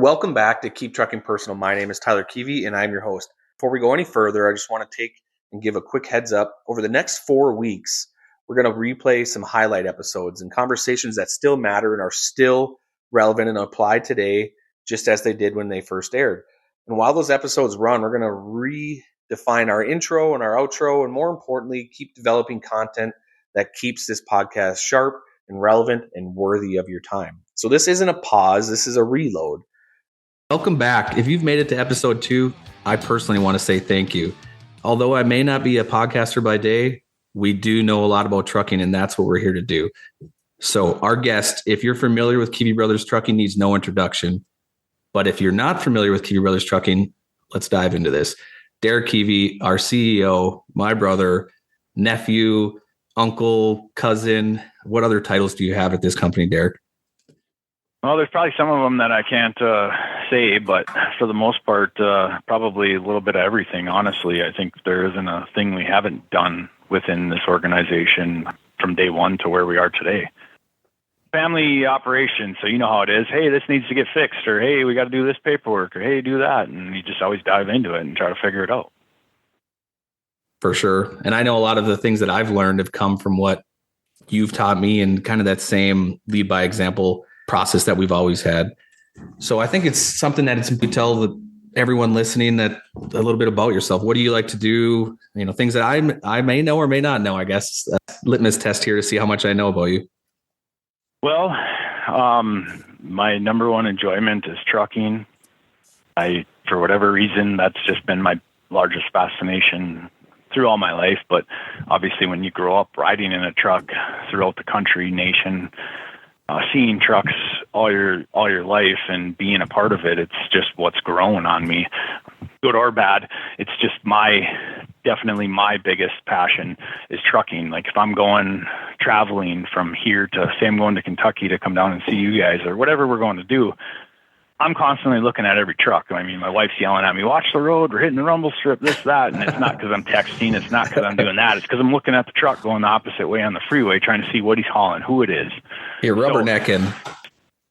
Welcome back to Keep Trucking Personal. My name is Tyler Kivi, and I'm your host. Before we go any further, I just want to take and give a quick heads up. Over the next 4 weeks, we're going to replay some highlight episodes and conversations that still matter and are still relevant and apply today, just as they did when they first aired. And while those episodes run, we're going to redefine our intro and our outro, and more importantly, keep developing content that keeps this podcast sharp and relevant and worthy of your time. So this isn't a pause, this is a reload. Welcome back. If you've made it to episode 2, I personally want to say thank you. Although I may not be a podcaster by day, we do know a lot about trucking, and that's what we're here to do. So our guest, if you're familiar with Kivi Brothers Trucking, needs no introduction. But if you're not familiar with Kivi Brothers Trucking, let's dive into this. Derek Kivi, our CEO, my brother, nephew, uncle, cousin. What other titles do you have at this company, Derek? Well, there's probably some of them that I can't say, but for the most part, probably a little bit of everything. Honestly, I think there isn't a thing we haven't done within this organization from day one to where we are today. Family operation, so you know how it is. Hey, this needs to get fixed, or hey, we got to do this paperwork, or hey, do that, and you just always dive into it and try to figure it out. For sure. And I know a lot of the things that I've learned have come from what you've taught me and kind of that same lead by example process that we've always had. So I think it's something that you tell everyone listening that a little bit about yourself. What do you like to do? You know, things that I may know or may not know, I guess. Litmus test here to see how much I know about you. Well, my number one enjoyment is trucking. For whatever reason, that's just been my largest fascination through all my life. But obviously when you grow up riding in a truck throughout the country, nation, seeing trucks all your life and being a part of it, it's just what's grown on me, good or bad. It's just definitely my biggest passion is trucking. Like if I'm traveling from here to, say I'm going to Kentucky to come down and see you guys or whatever we're going to do, I'm constantly looking at every truck. I mean, my wife's yelling at me, watch the road, we're hitting the rumble strip, this, that. And it's not because I'm texting. It's not because I'm doing that. It's because I'm looking at the truck going the opposite way on the freeway, trying to see what he's hauling, who it is. You're rubbernecking.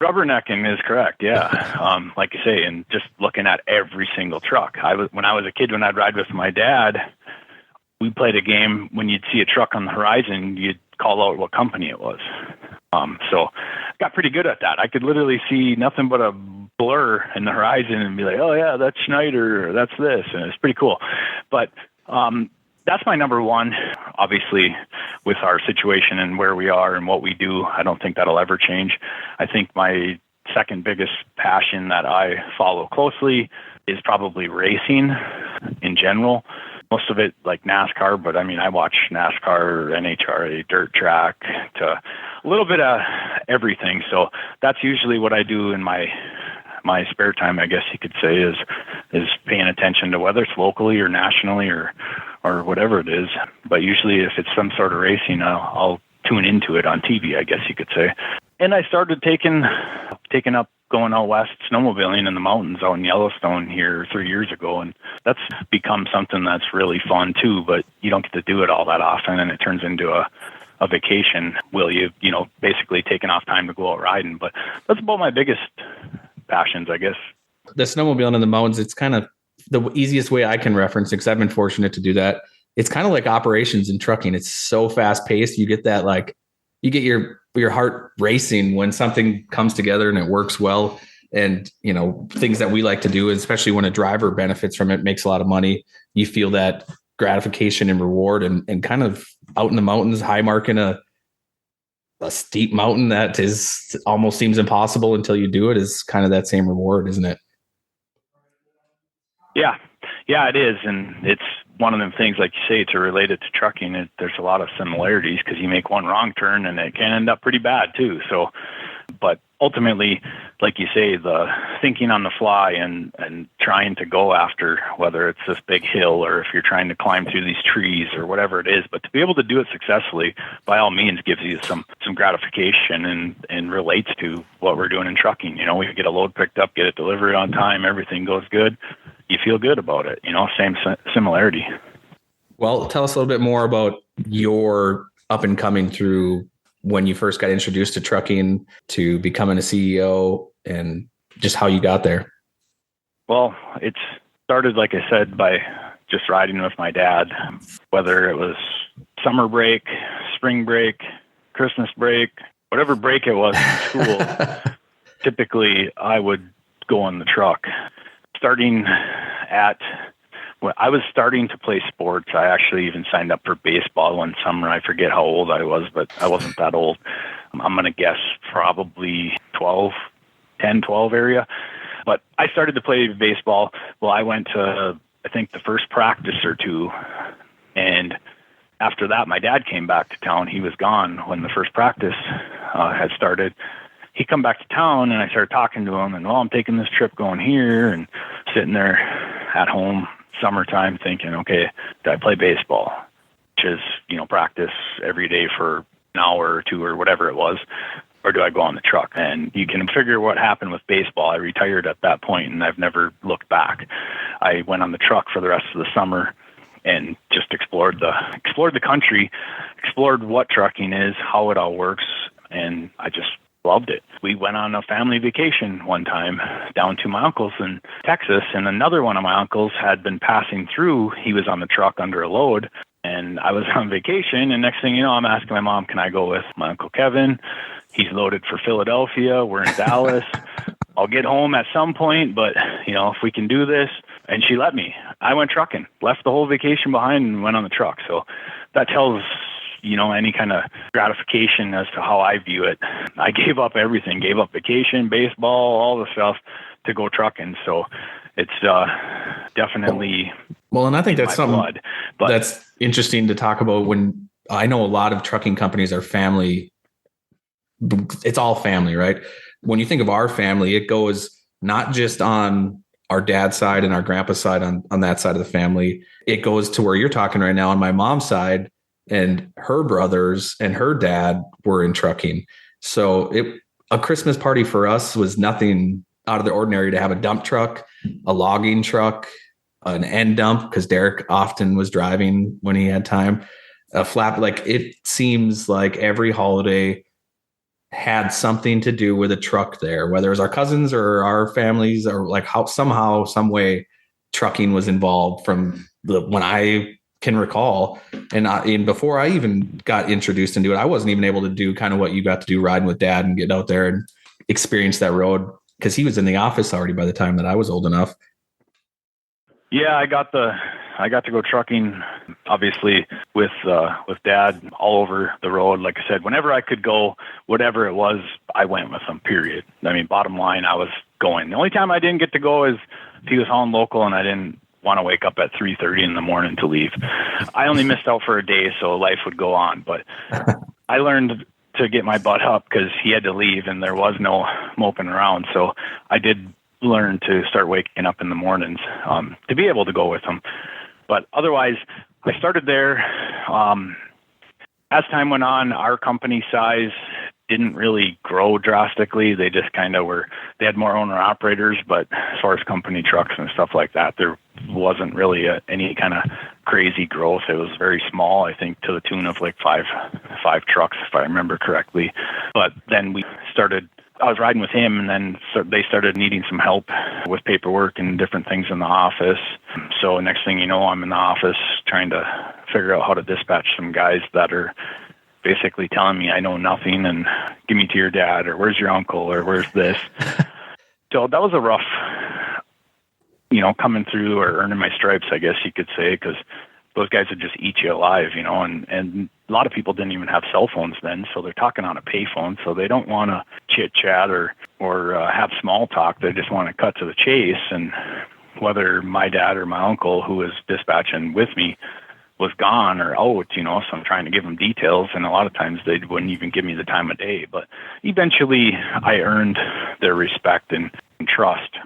Rubbernecking is correct, yeah. Like you say, and just looking at every single truck. When I was a kid, when I'd ride with my dad, we played a game. When you'd see a truck on the horizon, you'd call out what company it was. So I got pretty good at that. I could literally see nothing but a blur in the horizon and be like, oh yeah, that's Schneider, or that's this. And it's pretty cool. But that's my number one. Obviously, with our situation and where we are and what we do, I don't think that'll ever change. I think my second biggest passion that I follow closely is probably racing in general. Most of it like NASCAR, but I mean, I watch NASCAR, NHRA, dirt track, to a little bit of everything. So that's usually what I do in my spare time, I guess you could say, is paying attention to whether it's locally or nationally or whatever it is. But usually if it's some sort of racing, I'll tune into it on TV, I guess you could say. And I started taking up going out west snowmobiling in the mountains out in Yellowstone here 3 years ago. And that's become something that's really fun too, but you don't get to do it all that often. And it turns into a vacation. Basically taking off time to go out riding. But that's about my biggest passions, I guess. The snowmobiling in the mountains, it's kind of the easiest way I can reference it, because I've been fortunate to do that. It's kind of like operations in trucking. It's so fast paced. You get that, like, you get your heart racing when something comes together and it works well. And, you know, things that we like to do, especially when a driver benefits from it, makes a lot of money. You feel that gratification and reward, and kind of out in the mountains, high marking a steep mountain that is almost seems impossible until you do it, is kind of that same reward, isn't it? Yeah, it is. And it's one of them things, like you say, to relate it to trucking. There's a lot of similarities, because you make one wrong turn and it can end up pretty bad too. So, but ultimately, like you say, the thinking on the fly and trying to go after, whether it's this big hill or if you're trying to climb through these trees or whatever it is, but to be able to do it successfully, by all means, gives you some gratification and relates to what we're doing in trucking. You know, we get a load picked up, get it delivered on time, everything goes good. You feel good about it, you know, same similarity. Well, tell us a little bit more about your up and coming through when you first got introduced to trucking to becoming a CEO, and just how you got there. Well, it started, like I said, by just riding with my dad, whether it was summer break, spring break, Christmas break, whatever break it was in school. Typically, I would go on the truck. When I was starting to play sports, I actually even signed up for baseball one summer. I forget how old I was, but I wasn't that old. I'm going to guess probably 10, 12 area. But I started to play baseball. Well, I went to, I think, the first practice or two. And after that, my dad came back to town. He was gone when the first practice had started. He come back to town, and I started talking to him. And, I'm taking this trip going here, and sitting there at home, summertime, thinking, okay, do I play baseball? Which is, practice every day for an hour or two or whatever it was. Or do I go on the truck? And you can figure what happened with baseball. I retired at that point, and I've never looked back. I went on the truck for the rest of the summer and just explored the country, explored what trucking is, how it all works, and I just loved it. We went on a family vacation one time down to my uncle's in Texas, and another one of my uncles had been passing through. He was on the truck under a load, and I was on vacation, and next thing you know, I'm asking my mom, can I go with my Uncle Kevin? He's loaded for Philadelphia. We're in Dallas. I'll get home at some point, but, if we can do this. And she let me. I went trucking, left the whole vacation behind and went on the truck. So that tells, any kind of gratification as to how I view it. I gave up everything, gave up vacation, baseball, all the stuff to go trucking. So it's definitely well, and I think that's something blood, but that's interesting to talk about. When I know a lot of trucking companies are family, it's all family, right? When you think of our family, it goes not just on our dad's side and our grandpa's side on that side of the family. It goes to where you're talking right now on my mom's side, and her brothers and her dad were in trucking. So a Christmas party for us was nothing out of the ordinary to have a dump truck, a logging truck, an end dump, because Derek often was driving when he had time, a flap. Like, it seems like every holiday had something to do with a truck there, whether it was our cousins or our families, or like how somehow, some way trucking was involved from when I can recall. And before I even got introduced into it, I wasn't even able to do kind of what you got to do, riding with dad and get out there and experience that road, because he was in the office already by the time that I was old enough. Yeah, I got to go trucking, obviously, with dad all over the road. Like I said, whenever I could go, whatever it was, I went with him, period. I mean, bottom line, I was going. The only time I didn't get to go is if he was hauling local and I didn't want to wake up at 3:30 in the morning to leave. I only missed out for a day, so life would go on. But I learned to get my butt up because he had to leave and there was no moping around. So I did learn to start waking up in the mornings to be able to go with him. But otherwise, I started there. As time went on, our company size didn't really grow drastically. They just kind of they had more owner operators, but as far as company trucks and stuff like that, there wasn't really any kind of crazy growth. It was very small, I think, to the tune of like five trucks, if I remember correctly. But then I was riding with him, and then they started needing some help with paperwork and different things in the office. So next thing you know, I'm in the office trying to figure out how to dispatch some guys that are basically telling me I know nothing and give me to your dad, or where's your uncle, or where's this. So that was a rough, coming through or earning my stripes, I guess you could say, because those guys would just eat you alive, and a lot of people didn't even have cell phones then, so they're talking on a payphone, so they don't want to chit chat or have small talk. They just want to cut to the chase. And whether my dad or my uncle, who was dispatching with me, was gone or out, so I'm trying to give them details, and a lot of times they wouldn't even give me the time of day. But eventually I earned their respect and trust,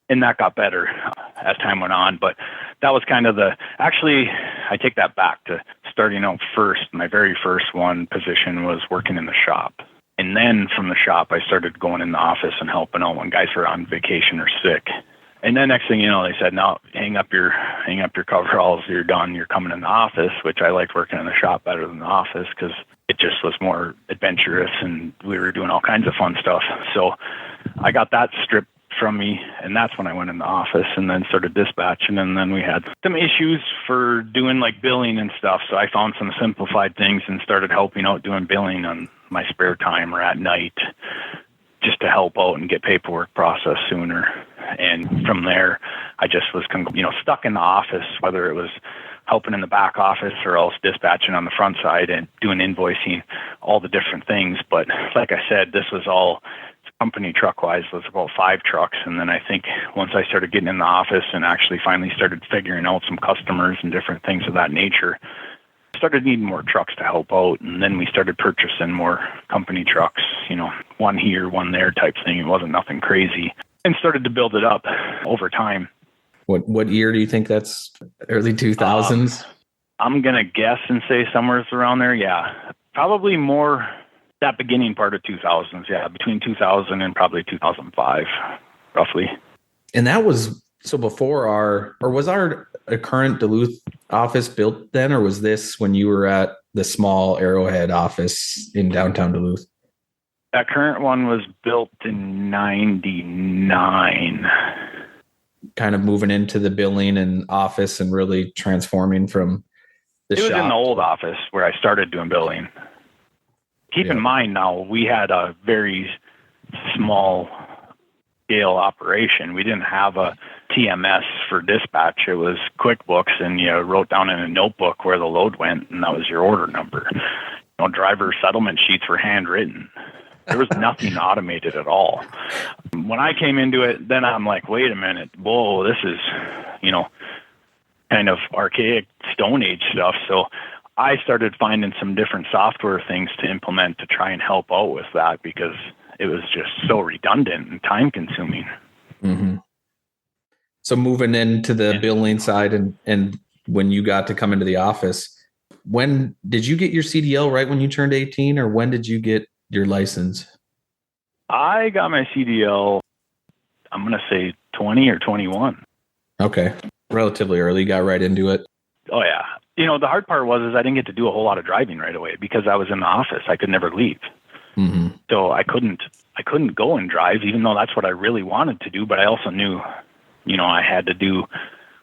and that got better as time went on. But that was kind of actually, I take that back to starting out first. My very first position was working in the shop. And then from the shop, I started going in the office and helping out when guys were on vacation or sick. And then next thing you know, they said, no, hang up your coveralls, you're done, you're coming in the office, which I liked working in the shop better than the office because it just was more adventurous and we were doing all kinds of fun stuff. So I got that stripped from me, and that's when I went in the office and then started dispatching. And then we had some issues for doing like billing and stuff, so I found some simplified things and started helping out doing billing on my spare time or at night, just to help out and get paperwork processed sooner. And from there, I just was stuck in the office, whether it was helping in the back office or else dispatching on the front side and doing invoicing, all the different things. But like I said, this was all company truck-wise, was about 5 trucks. And then I think once I started getting in the office and actually finally started figuring out some customers and different things of that nature, started needing more trucks to help out. And then we started purchasing more company trucks, one here, one there type thing. It wasn't nothing crazy, and started to build it up over time. What year do you think that's? Early 2000s? I'm going to guess and say somewhere around there. Yeah. Probably more that beginning part of 2000s. Yeah. Between 2000 and probably 2005, roughly. And that was, so before was our current Duluth office built then, or was this when you were at the small Arrowhead office in downtown Duluth? That current one was built in 99. Kind of moving into the billing and office and really transforming from the shop. It was in the old office where I started doing billing. Keep in mind now, we had a very small scale operation. We didn't have a TMS for dispatch. It was QuickBooks, and you wrote down in a notebook where the load went, and that was your order number. Driver settlement sheets were handwritten. There was nothing automated at all. When I came into it, then I'm like, wait a minute, whoa, this is, kind of archaic Stone Age stuff. So I started finding some different software things to implement to try and help out with that, because it was just so redundant and time consuming. Mm-hmm. So moving into the billing side and when you got to come into the office, when did you get your CDL? Right when you turned 18, or when did you get your license? I got my CDL, I'm going to say 20 or 21. Okay. Relatively early, got right into it. Oh yeah. The hard part was I didn't get to do a whole lot of driving right away because I was in the office. I could never leave. Mm-hmm. So I couldn't go and drive, even though that's what I really wanted to do. But I also knew, I had to do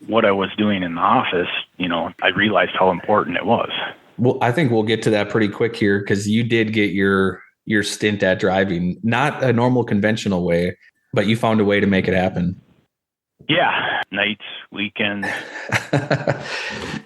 what I was doing in the office. I realized how important it was. Well, I think we'll get to that pretty quick here, because you did get your stint at driving, not a normal conventional way, but you found a way to make it happen. Yeah. Nights, weekends.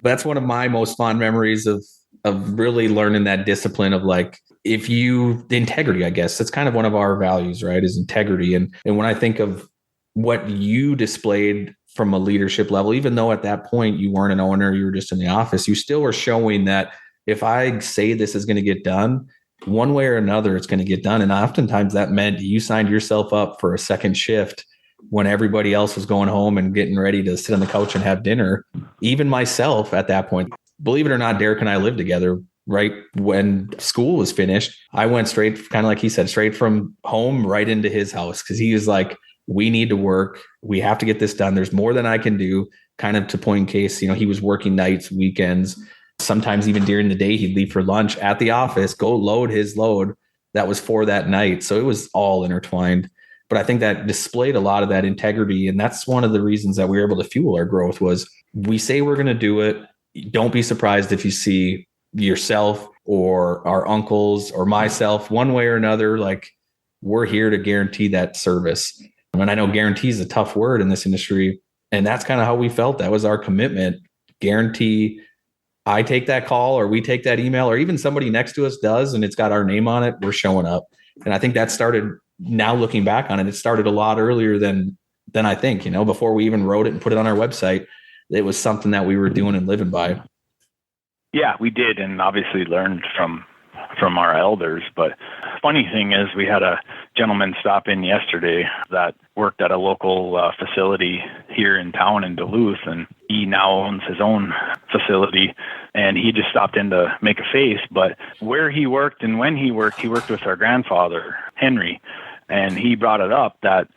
That's one of my most fond memories of really learning that discipline of the integrity, I guess. That's kind of one of our values, right? Is integrity. And when I think of what you displayed from a leadership level, even though at that point you weren't an owner, you were just in the office, you still were showing that if I say this is going to get done, one way or another, it's going to get done. And oftentimes that meant you signed yourself up for a second shift when everybody else was going home and getting ready to sit on the couch and have dinner. Even myself at that point, believe it or not, Derek and I lived together right when school was finished. I went straight, kind of like he said, straight from home right into his house, because he was like, we need to work. We have to get this done. There's more than I can do. Kind of to point in case, he was working nights, weekends, sometimes even during the day, he'd leave for lunch at the office, go load his load that was for that night. So it was all intertwined. But I think that displayed a lot of that integrity. And that's one of the reasons that we were able to fuel our growth was we say we're going to do it. Don't be surprised if you see yourself or our uncles or myself, one way or another, we're here to guarantee that service. And I know guarantee is a tough word in this industry. And that's kind of how we felt. That was our commitment. Guarantee I take that call or we take that email, or even somebody next to us does, and it's got our name on it, we're showing up. And I think that started, now looking back on it, it started a lot earlier than I think, before we even wrote it and put it on our website. It was something that we were doing and living by. Yeah, we did. And obviously learned from our elders. But funny thing is, we had a gentleman stop in yesterday that worked at a local facility here in town in Duluth, and he now owns his own facility, and he just stopped in to make a face. But where he worked and when he worked with our grandfather, Henry. And he brought it up that,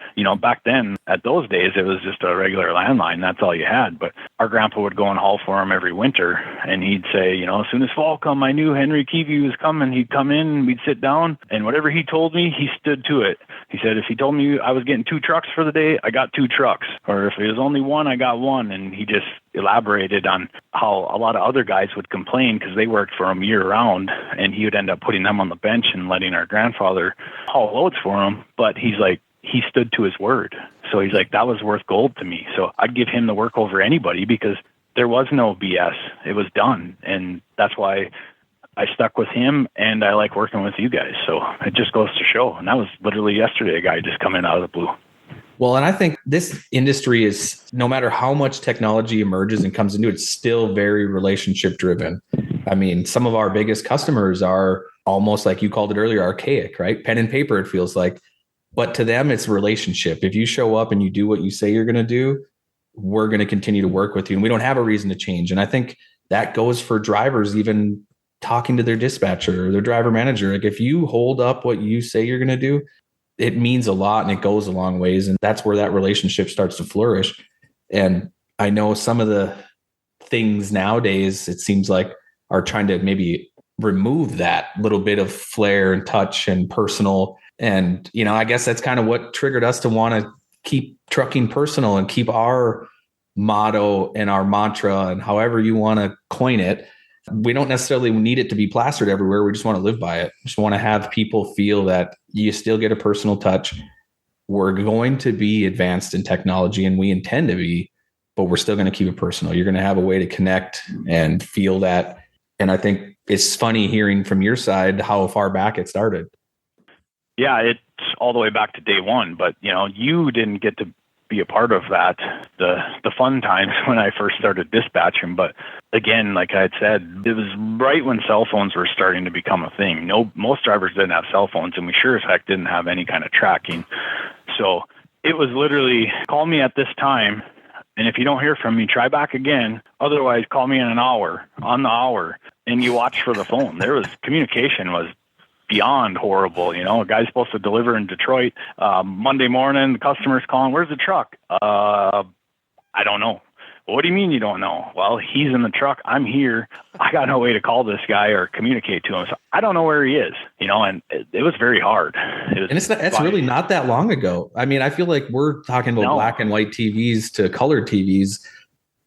back then, at those days, it was just a regular landline. That's all you had. But our grandpa would go and haul for him every winter. And he'd say, as soon as fall come, I knew Henry Kivi was coming. He'd come in and we'd sit down. And whatever he told me, he stood to it. He said, if he told me I was getting 2 trucks for the day, I got 2 trucks. Or if it was only 1, I got 1. And he just elaborated on how a lot of other guys would complain because they worked for him year round, and he would end up putting them on the bench and letting our grandfather haul loads for him. But he's like, he stood to his word. So he's like, that was worth gold to me. So I'd give him the work over anybody because there was no BS. It was done. And that's why I stuck with him, and I like working with you guys. So it just goes to show. And that was literally yesterday, a guy just coming out of the blue. Well, and I think this industry is, no matter how much technology emerges and comes into it, it's still very relationship driven. I mean, some of our biggest customers are almost, like you called it earlier, archaic, right? Pen and paper, it feels like. But to them, it's relationship. If you show up and you do what you say you're going to do, we're going to continue to work with you. And we don't have a reason to change. And I think that goes for drivers, even talking to their dispatcher or their driver manager. Like, if you hold up what you say you're going to do, it means a lot and it goes a long ways. And that's where that relationship starts to flourish. And I know some of the things nowadays, it seems like, are trying to maybe remove that little bit of flair and touch and personal. And, you know, I guess that's kind of what triggered us to want to keep trucking personal and keep our motto and our mantra, and however you want to coin it. We don't necessarily need it to be plastered everywhere. We just want to live by it. Just want to have people feel that you still get a personal touch. We're going to be advanced in technology, and we intend to be, but we're still going to keep it personal. You're going to have a way to connect and feel that. And I think it's funny hearing from your side how far back it started. Yeah, it's all the way back to day one, but you know, you didn't get to be a part of that, the fun times when I first started dispatching. But again, like I had said, it was right when cell phones were starting to become a thing. Most drivers didn't have cell phones, and we sure as heck didn't have any kind of tracking. So it was literally, call me at this time, and if you don't hear from me, try back again. Otherwise, call me in an hour, on the hour, and you watch for the phone. Communication was beyond horrible. You know, a guy's supposed to deliver in Detroit Monday morning. The customer's calling, where's the truck? I don't know. What do you mean you don't know? Well, he's in the truck. I'm here. I got no way to call this guy or communicate to him. So I don't know where he is, you know, and it was very hard. It's really not that long ago. I mean, I feel like we're talking about black and white TVs to colored TVs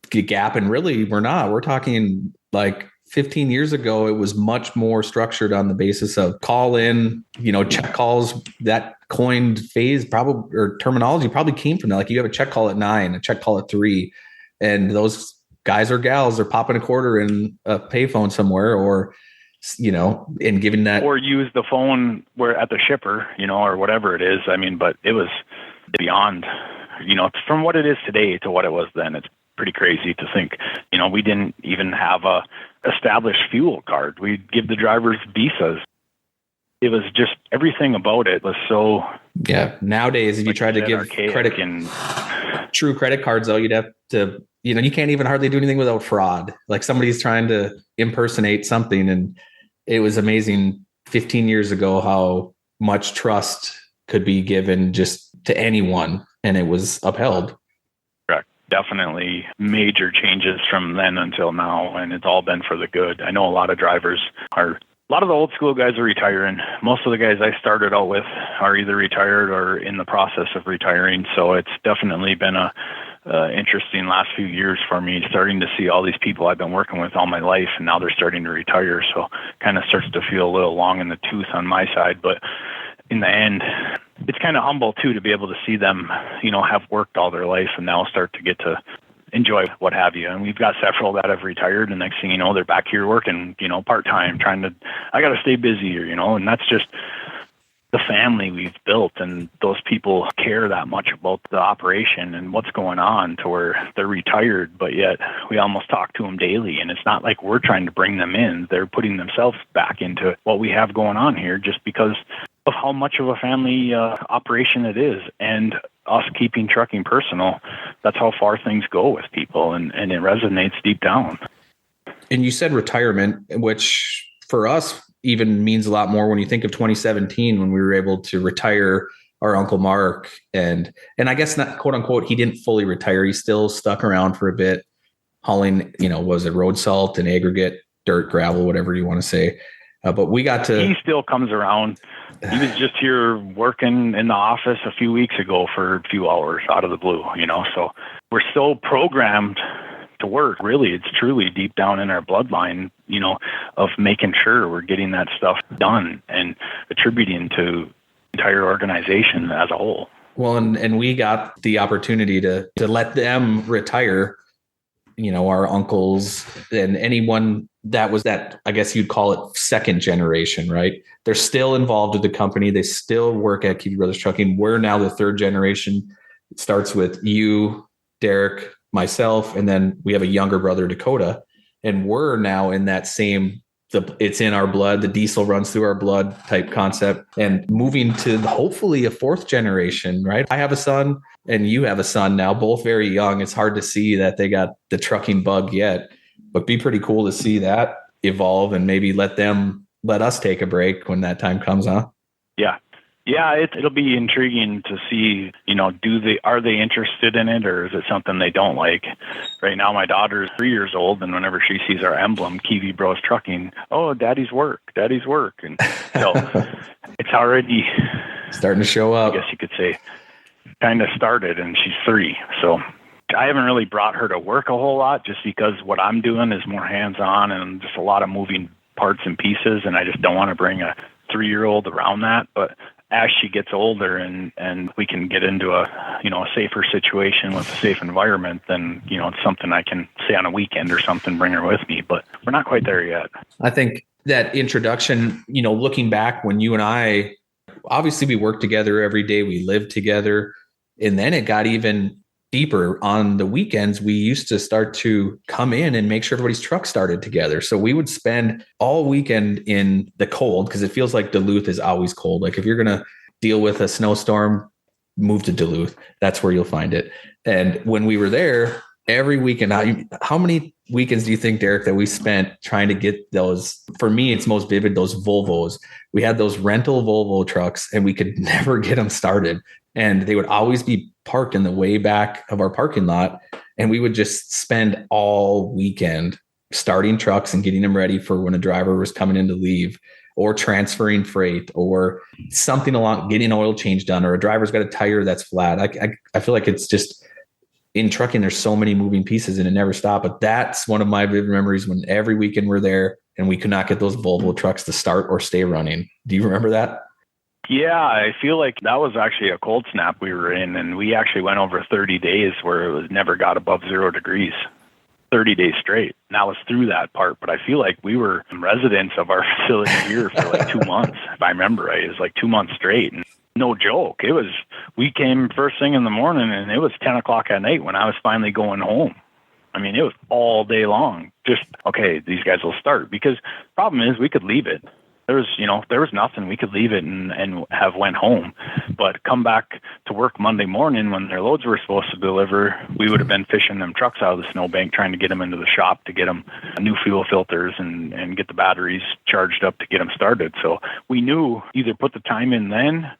gap. And really we're not. We're talking like 15 years ago, it was much more structured on the basis of call in, you know, check calls. That coined phase probably, or terminology probably came from that. Like, you have a check call at 9, a check call at 3, and those guys or gals are popping a quarter in a payphone somewhere, or, you know, and giving that, or use the phone where at the shipper, you know, or whatever it is. I mean, but it was beyond, you know, from what it is today to what it was then. It's pretty crazy to think, you know, we didn't even have a established fuel card. We'd give the drivers visas. It was just, everything about it was so. Yeah. Nowadays, if you try to give credit and true credit cards, though, you'd have to, you know, you can't even hardly do anything without fraud. Like, somebody's trying to impersonate something. And it was amazing 15 years ago how much trust could be given just to anyone, and it was upheld. Definitely major changes from then until now, and it's all been for the good. I know a lot of the old school guys are retiring. Most of the guys I started out with are either retired or in the process of retiring. So it's definitely been a interesting last few years for me, starting to see all these people I've been working with all my life, and now they're starting to retire. So kind of starts to feel a little long in the tooth on my side, but in the end, it's kind of humble too to be able to see them, you know, have worked all their life and now start to get to enjoy what have you. And we've got several that have retired, and next thing you know, they're back here working, you know, part-time, I got to stay busy here, you know, and that's just the family we've built. And those people care that much about the operation and what's going on to where they're retired, but yet we almost talk to them daily. And it's not like we're trying to bring them in. They're putting themselves back into what we have going on here just because of how much of a family operation it is, and us keeping trucking personal. That's how far things go with people, and it resonates deep down. And you said retirement, which for us even means a lot more when you think of 2017, when we were able to retire our Uncle Mark. And I guess, not quote unquote, he didn't fully retire. He still stuck around for a bit, hauling, you know, was it road salt and aggregate, dirt, gravel, whatever you want to say. But we got to. He still comes around. He was just here working in the office a few weeks ago for a few hours out of the blue, so we're so programmed to work. Really, it's truly deep down in our bloodline, of making sure we're getting that stuff done and attributing to the entire organization as a whole. Well, and we got the opportunity to let them retire, our uncles and anyone that was that, I guess you'd call it second generation, right? They're still involved with the company. They still work at Kivi Brothers Trucking. We're now the third generation. It starts with you, Derek, myself, and then we have a younger brother, Dakota. And we're now in that same, it's in our blood, the diesel runs through our blood type concept, and moving to hopefully a fourth generation, right? I have a son and you have a son now, both very young. It's hard to see that they got the trucking bug yet, but be pretty cool to see that evolve and maybe let us take a break when that time comes, huh? Yeah. Yeah, it'll be intriguing to see, are they interested in it, or is it something they don't like? Right now, my daughter is 3 years old, and whenever she sees our emblem, Kivi Bros Trucking, oh, daddy's work. And so it's already starting to show up. I guess you could say kind of started, and she's 3. So I haven't really brought her to work a whole lot just because what I'm doing is more hands-on and just a lot of moving parts and pieces, and I just don't want to bring a 3-year-old around that. But as she gets older and we can get into a safer situation with a safe environment, then it's something I can say on a weekend or something, bring her with me. But we're not quite there yet. I think that introduction, looking back when you and I, obviously we worked together every day, we lived together, and then it got even deeper. On the weekends, we used to start to come in and make sure everybody's truck started together. So we would spend all weekend in the cold, because it feels like Duluth is always cold. Like if you're going to deal with a snowstorm, move to Duluth. That's where you'll find it. And when we were there every weekend, how many weekends do you think, Derek, that we spent trying to get those? For me, it's most vivid, those Volvos. We had those rental Volvo trucks and we could never get them started. And they would always be parked in the way back of our parking lot. And we would just spend all weekend starting trucks and getting them ready for when a driver was coming in to leave, or transferring freight, or something along, getting an oil change done, or a driver's got a tire that's flat. I feel like it's just, in trucking, there's so many moving pieces and it never stopped. But that's one of my vivid memories, when every weekend we're there and we could not get those Volvo trucks to start or stay running. Do you remember that? Yeah, I feel like that was actually a cold snap we were in, and we actually went over 30 days where it never got above 0 degrees, 30 days straight. And that was through that part, but I feel like we were residents of our facility here for like 2 months, if I remember right. It was like 2 months straight, and no joke. We came first thing in the morning, and it was 10 o'clock at night when I was finally going home. I mean, it was all day long. Just, okay, these guys will start, because the problem is we could leave it. There was nothing. We could leave it and have went home, but come back to work Monday morning when their loads were supposed to deliver, we would have been fishing them trucks out of the snowbank, trying to get them into the shop to get them new fuel filters and get the batteries charged up to get them started. So we knew either put the time in then,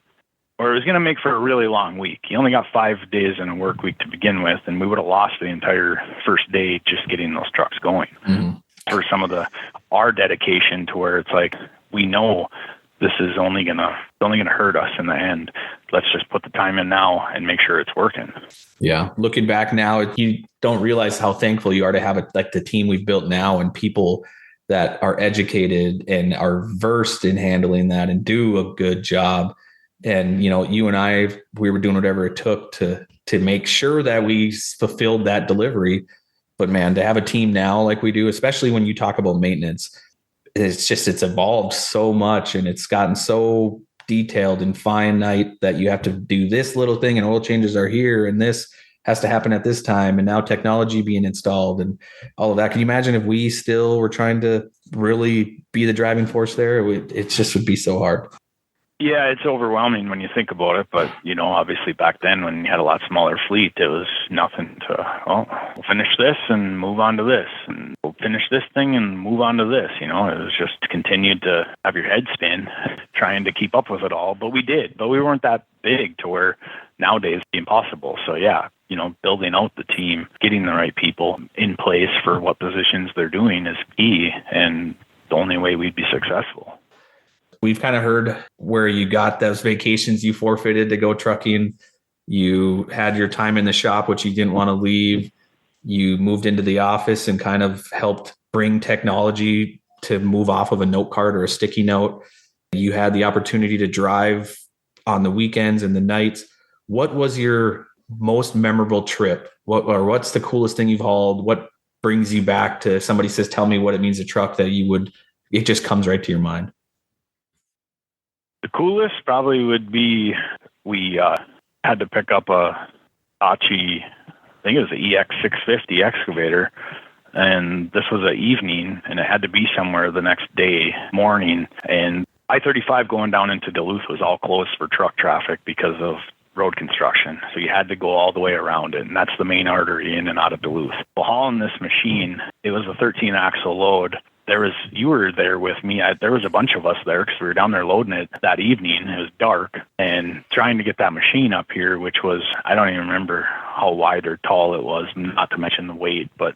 or it was going to make for a really long week. You only got 5 days in a work week to begin with, and we would have lost the entire first day just getting those trucks going. Mm-hmm. For some of our dedication to where it's like, we know this is only gonna hurt us in the end. Let's just put the time in now and make sure it's working. Yeah. Looking back now, you don't realize how thankful you are to have like the team we've built now, and people that are educated and are versed in handling that and do a good job. And, you and I, we were doing whatever it took to make sure that we fulfilled that delivery. But man, to have a team now like we do, especially when you talk about maintenance, it's evolved so much, and it's gotten so detailed and finite that you have to do this little thing, and oil changes are here, and this has to happen at this time, and now technology being installed and all of that. Can you imagine if we still were trying to really be the driving force there? It just would be so hard. Yeah, it's overwhelming when you think about it. But, obviously back then when you had a lot smaller fleet, it was nothing to, we'll finish this and move on to this. And we'll finish this thing and move on to this. It was just continued to have your head spin trying to keep up with it all. But we did. But we weren't that big to where nowadays it's impossible. So, yeah, building out the team, getting the right people in place for what positions they're doing is key, and the only way we'd be successful. we've kind of heard where you got those vacations you forfeited to go trucking. You had your time in the shop, which you didn't want to leave. You moved into the office and kind of helped bring technology to move off of a note card or a sticky note. You had the opportunity to drive on the weekends and the nights. What was your most memorable trip? What's the coolest thing you've hauled? What brings you back to somebody says, tell me what it means to truck, that it just comes right to your mind? The coolest probably would be we had to pick up a Achi, I think it was the EX650 excavator, and this was an evening, and it had to be somewhere the next day morning. And I-35 going down into Duluth was all closed for truck traffic because of road construction. So you had to go all the way around it, and that's the main artery in and out of Duluth. Well, hauling this machine, it was a 13-axle load. You were there with me. There was a bunch of us there because we were down there loading it that evening. It was dark, and trying to get that machine up here, which was, I don't even remember how wide or tall it was, not to mention the weight, but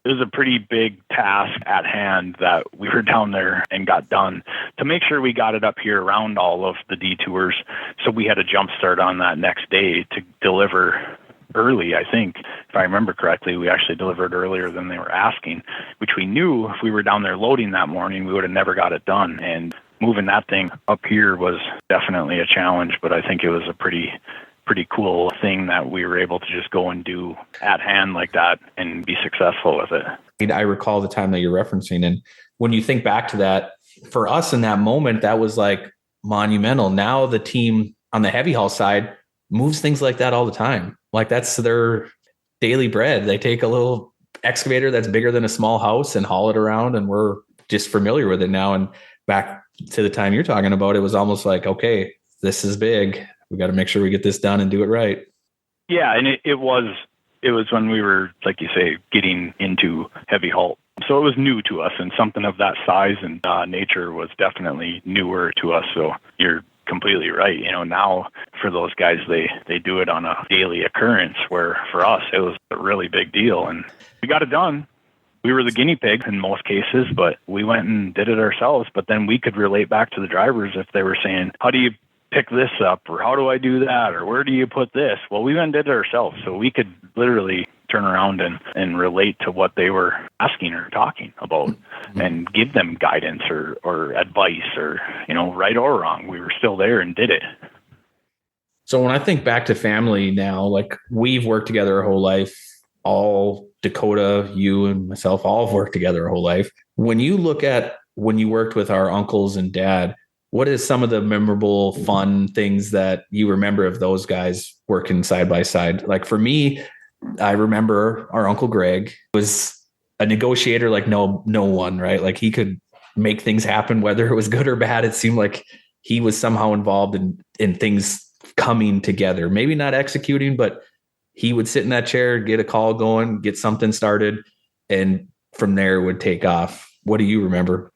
it was a pretty big task at hand that we were down there and got done to make sure we got it up here around all of the detours. So we had a jump start on that next day to deliver early. I think, if I remember correctly, we actually delivered earlier than they were asking, which we knew if we were down there loading that morning, we would have never got it done. And moving that thing up here was definitely a challenge, but I think it was a pretty cool thing that we were able to just go and do at hand like that and be successful with it. I recall the time that you're referencing. And when you think back to that, for us in that moment, that was like monumental. Now the team on the heavy haul side moves things like that all the time. Like that's their daily bread. They take a little excavator that's bigger than a small house and haul it around, and we're just familiar with it now. And back to the time you're talking about, it was almost like, okay, this is big. We got to make sure we get this done and do it right. Yeah, and it was when we were, like you say, getting into heavy haul. So it was new to us, and something of that size and nature was definitely newer to us. So you're completely right. Now for those guys, they do it on a daily occurrence, where for us, it was a really big deal. And we got it done. We were the guinea pigs in most cases, but we went and did it ourselves. But then we could relate back to the drivers if they were saying, how do you pick this up, or how do I do that, or where do you put this? Well, we went and did it ourselves, so we could literally turn around and relate to what they were asking or talking about, and give them guidance or advice, or right or wrong. We were still there and did it. So when I think back to family now, like we've worked together our whole life. All Dakota, you and myself, all have worked together our whole life. When you look at when you worked with our uncles and dad, what is some of the memorable, fun things that you remember of those guys working side by side? Like for me, I remember our Uncle Greg was a negotiator like no one, right? Like he could make things happen, whether it was good or bad. It seemed like he was somehow involved in things coming together, maybe not executing, but he would sit in that chair, get a call going, get something started, and from there it would take off. What do you remember?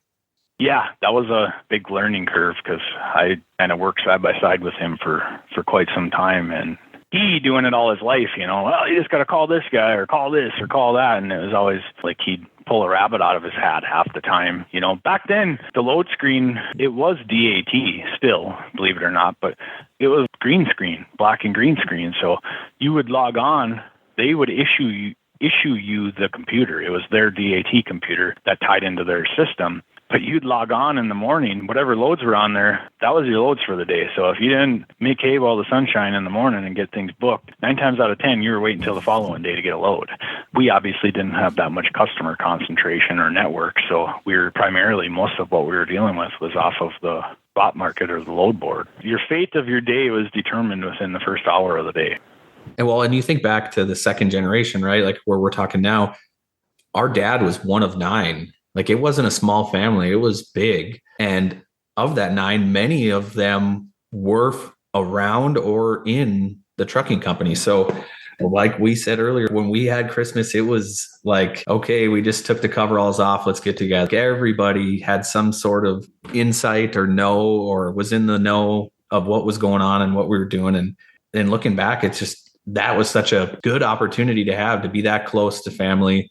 Yeah, that was a big learning curve because I kind of worked side by side with him for quite some time, and he doing it all his life, well, you just got to call this guy or call this or call that. And it was always like he'd pull a rabbit out of his hat half the time. Back then the load screen, it was DAT still, believe it or not, but it was green screen, black and green screen. So you would log on, they would issue you the computer. It was their DAT computer that tied into their system. But you'd log on in the morning, whatever loads were on there, that was your loads for the day. So if you didn't make hay while the sunshine in the morning and get things booked, 9 times out of 10, you were waiting until the following day to get a load. We obviously didn't have that much customer concentration or network. So we were primarily, most of what we were dealing with was off of the spot market or the load board. Your fate of your day was determined within the first hour of the day. And you think back to the second generation, right? Like where we're talking now, our dad was one of 9. Like it wasn't a small family, it was big. And of that 9, many of them were around or in the trucking company. So like we said earlier, when we had Christmas, it was like, okay, we just took the coveralls off. Let's get together. Everybody had some sort of insight or was in the know of what was going on and what we were doing. And looking back, it's just, that was such a good opportunity to be that close to family,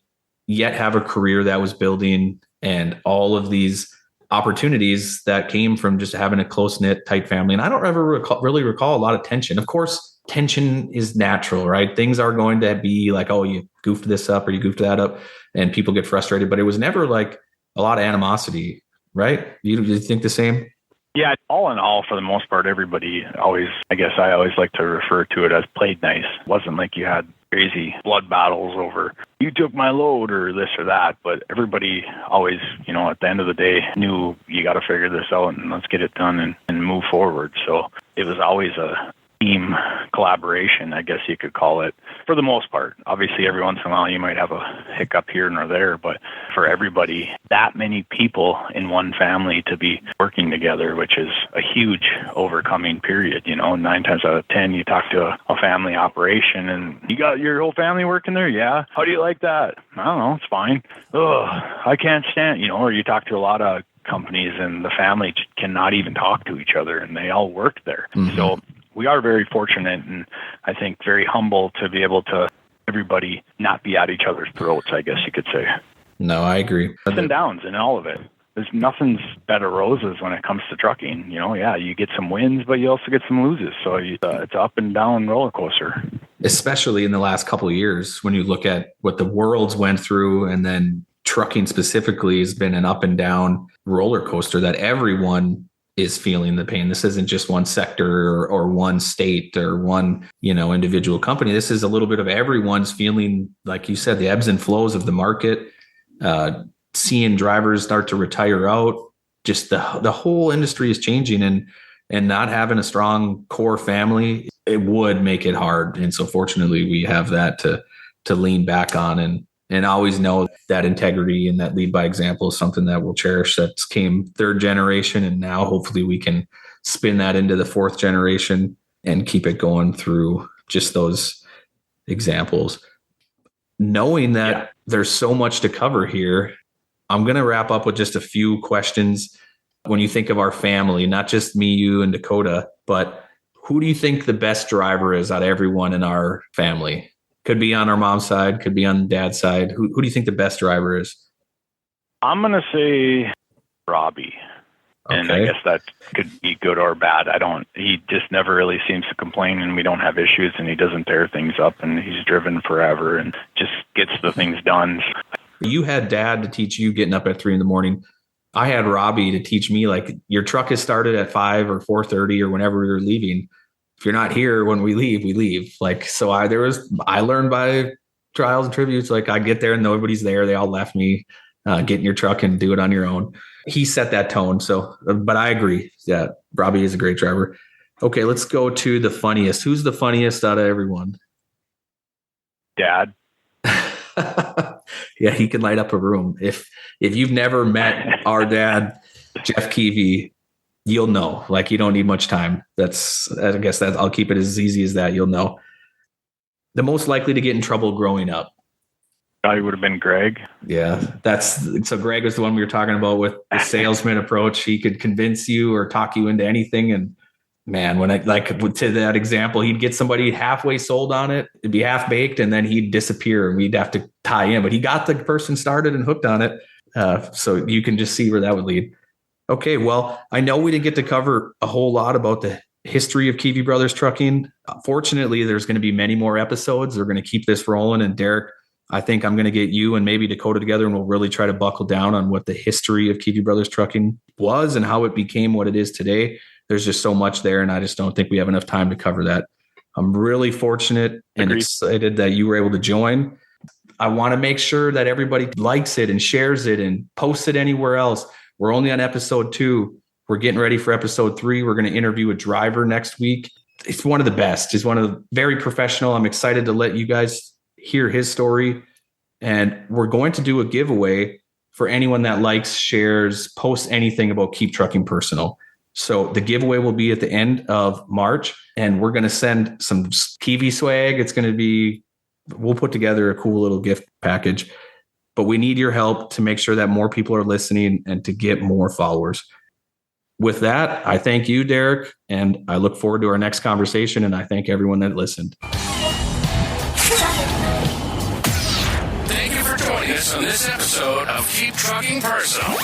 yet have a career that was building, and all of these opportunities that came from just having a close-knit, tight family. And I don't ever really recall a lot of tension. Of course, tension is natural, right? Things are going to be like, oh, you goofed this up or you goofed that up, and people get frustrated. But it was never like a lot of animosity, right? You think the same? Yeah, all in all, for the most part, everybody always, I guess I always like to refer to it as played nice. It wasn't like you had crazy blood battles over, you took my load or this or that, but everybody always, at the end of the day knew you got to figure this out and let's get it done and move forward. So it was always a team collaboration, I guess you could call it, for the most part. Obviously, every once in a while you might have a hiccup here and there, but for everybody, that many people in one family to be working together, which is a huge overcoming period. 9 times out of 10, you talk to a family operation and you got your whole family working there? Yeah. How do you like that? I don't know. It's fine. Oh, I can't stand, or you talk to a lot of companies and the family cannot even talk to each other and they all work there. Mm-hmm. So we are very fortunate and I think very humble to be able to everybody not be at each other's throats, I guess you could say. No, I agree. Ups and downs in all of it. There's nothing's bed of roses when it comes to trucking. Yeah, you get some wins, but you also get some loses. So it's an up and down roller coaster. Especially in the last couple of years, when you look at what the world's went through, and then trucking specifically has been an up and down roller coaster that everyone is feeling the pain. This isn't just one sector or one state or one, individual company. This is a little bit of everyone's feeling, like you said, the ebbs and flows of the market, seeing drivers start to retire out. Just the whole industry is changing, and not having a strong core family, it would make it hard. And so fortunately we have that to lean back on and always know that integrity and that lead by example is something that we'll cherish. That came third generation, and now hopefully we can spin that into the fourth generation and keep it going through just those examples. Knowing that there's so much to cover here, I'm going to wrap up with just a few questions. When you think of our family, not just me, you, and Dakota, but who do you think the best driver is out of everyone in our family? Could be on our mom's side, could be on dad's side. Who do you think the best driver is? I'm going to say Robbie. Okay. And I guess that could be good or bad. He just never really seems to complain, and we don't have issues, and he doesn't tear things up, and he's driven forever and just gets the things done. You had dad to teach you getting up at 3 a.m. I had Robbie to teach me, like, your truck is started at 5 or 4:30 or whenever we were leaving. If you're not here when we leave, we leave. Like, so I learned by trials and tributes. Like, I get there and nobody's there. They all left me. Get in your truck and do it on your own. He set that tone. So, but I agree. Yeah, Robbie is a great driver. Okay, let's go to the funniest. Who's the funniest out of everyone? Dad. Yeah, he can light up a room. If you've never met our dad, Jeff Kivi, you'll know. Like, you don't need much time. I guess I'll keep it as easy as that. You'll know. The most likely to get in trouble growing up. Probably would have been Greg. Yeah, so Greg was the one we were talking about with the salesman approach. He could convince you or talk you into anything. And man, when to that example, he'd get somebody halfway sold on it. It'd be half baked, and then he'd disappear, and we'd have to tie in. But he got the person started and hooked on it. So you can just see where that would lead. Okay, well, I know we didn't get to cover a whole lot about the history of Kivi Brothers Trucking. Fortunately, there's going to be many more episodes. We're going to keep this rolling. And Derek, I think I'm going to get you and maybe Dakota together, and we'll really try to buckle down on what the history of Kivi Brothers Trucking was and how it became what it is today. There's just so much there, and I just don't think we have enough time to cover that. I'm really fortunate and excited that you were able to join. I want to make sure that everybody likes it and shares it and posts it anywhere else. We're only on episode 2. We're getting ready for episode 3. We're going to interview a driver next week. It's one of the best. He's one of the very professional. I'm excited to let you guys hear his story. And we're going to do a giveaway for anyone that likes, shares, posts anything about Keep Trucking Personal. So the giveaway will be at the end of March, and we're going to send some Kivi swag. We'll put together a cool little gift package, but we need your help to make sure that more people are listening and to get more followers. With that, I thank you, Derek, and I look forward to our next conversation, and I thank everyone that listened. Thank you for joining us on this episode of Keep Trucking Personal.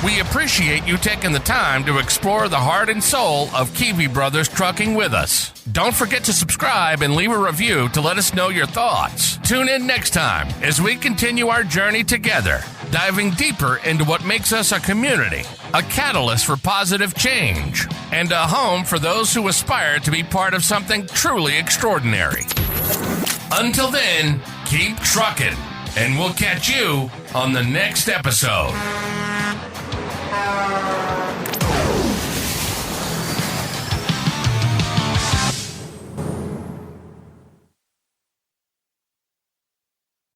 We appreciate you taking the time to explore the heart and soul of Kivi Brothers Trucking with us. Don't forget to subscribe and leave a review to let us know your thoughts. Tune in next time as we continue our journey together, diving deeper into what makes us a community, a catalyst for positive change, and a home for those who aspire to be part of something truly extraordinary. Until then, keep trucking, and we'll catch you on the next episode.